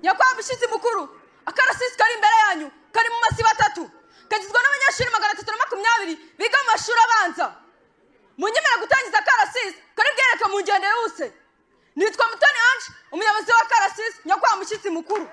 nyakubahwa mushyitsi mukuru, akarasisi kari imbere yanyu kari mu masibo 3 kagizwe n'abanyeshuri 320 biga mu mashuri abanza. Munyemera gutangiza akarasisi kari bwereke mu ngendo yose. Nitwa Mutoni Ange, umuyobozi wa akarasisi, nyakubahwa mushyitsi mukuru.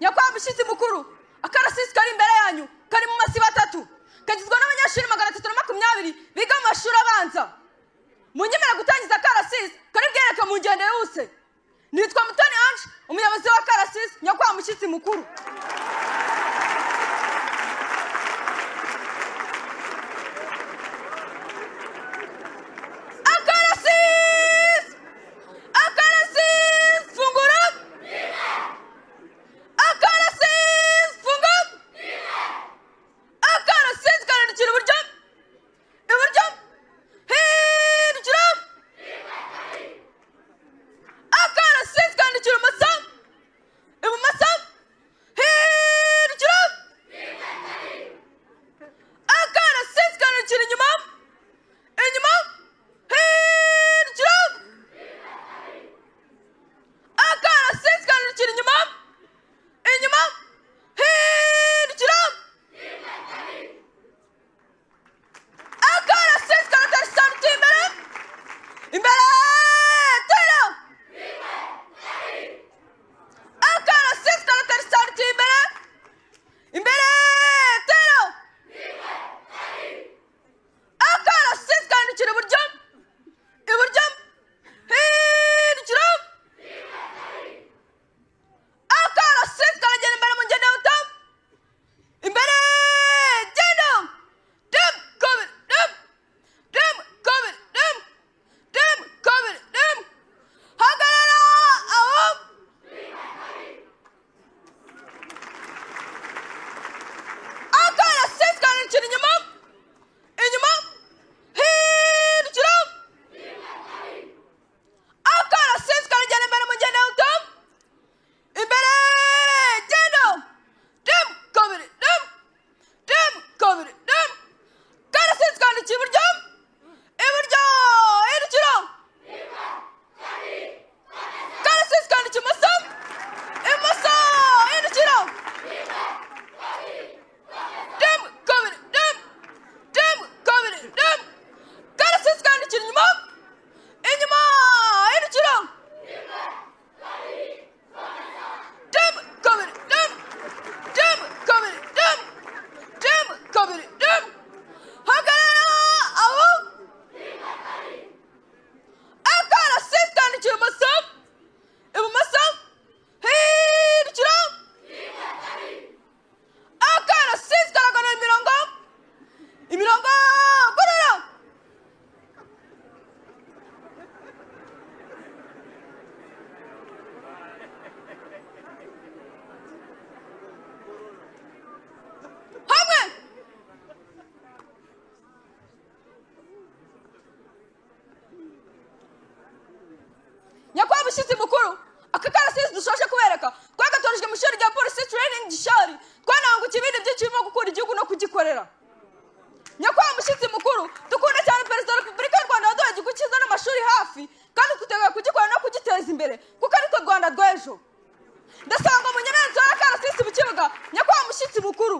nyakubahwa mushyitsi mukuru, akarasisi kari imbere yanyu kari mu masibo 3 kagizwe n'abanyeshuri 320 mushyitsi mukuru. Mushyitsi mukuru, aka karasisi dushoje kubereka twagatorejwe mu ishuri rya polisi training gishari, twanangukiye ibindi byinshi birimo gukunda igihugu no kugikorera. Nyakubahwa mushyitsi mukuru, dukunda cyane perezida wa repubulika y'u Rwanda waduhaye igihugu cyiza n'amashuri hafi, kandi twiteguye kugikora no kugiteza imbere kuko ari twe Rwanda rw'ejo. Ndasaba ngo munyemerere karasisi mu kibuga. Nyakubahwa mushyitsi mukuru.